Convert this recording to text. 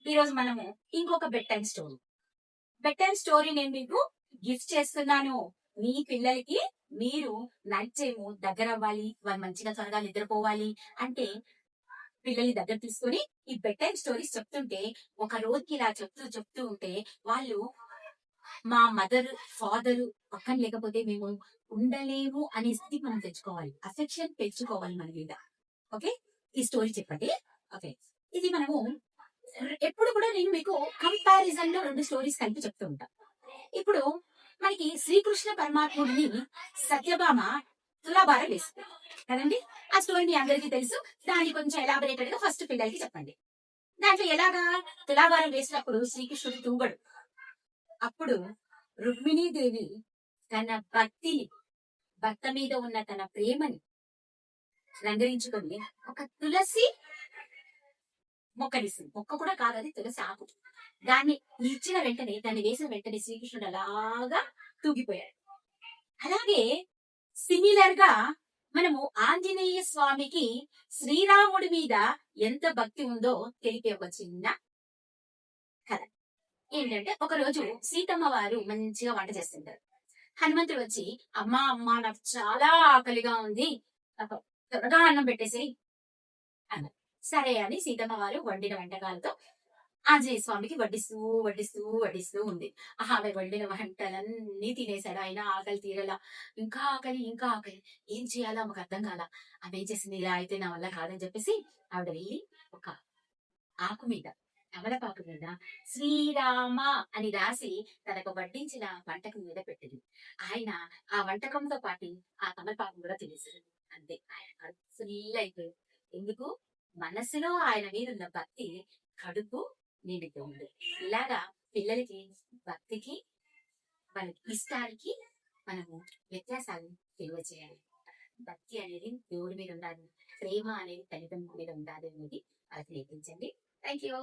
ఈ రోజు మనము ఇంకొక బెడ్ టైమ్ స్టోరీ నేను మీకు గిఫ్ట్ చేస్తున్నాను. మీ పిల్లలకి మీరు నైట్ టైము దగ్గర అవ్వాలి, వాళ్ళు మంచిగా త్వరగా నిద్రపోవాలి అంటే పిల్లల్ని దగ్గర తీసుకొని ఈ బెడ్ టైమ్ స్టోరీస్ చెప్తుంటే ఒక రోజుకి ఇలా చెప్తూ ఉంటే వాళ్ళు మా మదర్ ఫాదర్ పక్కన లేకపోతే మేము ఉండలేము అనే స్థితికి మనం తెచ్చుకోవాలి, అఫెక్షన్ పెంచుకోవాలి మన మీద. ఓకే, ఈ స్టోరీ చెప్పండి. ఓకే, ఇది మనము ఎప్పుడు కూడా నేను మీకు కంపారిజన్ లో 2 స్టోరీస్ కలిపి చెప్తూ ఉంటా. ఇప్పుడు మనకి శ్రీకృష్ణ పరమాత్ముడిని సత్యభామ తులాభారం వేస్తుంది కదండి. ఆ స్టోరీ మీ అందరికీ తెలుసు. దాన్ని కొంచెం ఎలాబరేటెడ్ గా ఫస్ట్ పిల్లలకి చెప్పండి. దాంట్లో ఎలాగా తులాభారం వేసినప్పుడు శ్రీకృష్ణుడు తూగడు. అప్పుడు రుక్మిణీదేవి తన భక్తిని, భర్త మీద ఉన్న తన ప్రేమని రంగరించుకొని ఒక తులసి మొక్కనిస్తుంది. మొక్క కూడా కాదు, అది తులసి ఆకు. దాన్ని ఇచ్చిన వెంటనే, దాన్ని వేసిన వెంటనే శ్రీకృష్ణుడు అలాగా తూగిపోయాడు. అలాగే సిమిలర్ గా మనము ఆంజనేయ స్వామికి శ్రీరాముడి మీద ఎంత భక్తి ఉందో తెలిపే ఒక చిన్న కథ ఏంటంటే, ఒక రోజు సీతమ్మ వారు మంచిగా వంట చేస్తుంటారు. హనుమంతుడు వచ్చి అమ్మా నాకు చాలా ఆకలిగా ఉంది, నాకు త్వరగా అన్నం పెట్టేసి అన్నారు. సరే అని సీతమ్మ వారు వండిన వంటకాలతో ఆంజనేయ స్వామికి వడ్డిస్తూ ఉంది. ఆమె వండిన వంటలన్నీ తినేశాడు. అయినా ఆకలి తీరలా. ఇంకా ఆకలి. ఏం చేయాలో ఆమెకు అర్థం కాల. ఆమె ఏం చేసింది, ఇలా అయితే నా వల్ల కాదని చెప్పేసి ఆవిడ వెళ్ళి ఒక ఆకు మీద, తమలపాకు మీద శ్రీరామ అని రాసి తనకు వడ్డించిన వంటకం మీద పెట్టింది. ఆయన ఆ వంటకంతో పాటు ఆ తమలపాకు కూడా తినేసాడు. అంతే, ఆయన కడుపు ఫుల్ అయిపోయింది. ఎందుకు? మనసులో ఆయన మీద ఉన్న భక్తి కడుపు నిండుతుంది. ఇలాగా పిల్లలకి భక్తికి, వాళ్ళకి ఇష్టానికి మనము వ్యత్యాసాలు తెలియజేయాలి. భక్తి అనేది దేవుడి మీద ఉండాలి, ప్రేమ అనేది తల్లిదండ్రుల మీద ఉండాలి అనేది వాళ్ళకి నేర్పించండి. Thank you.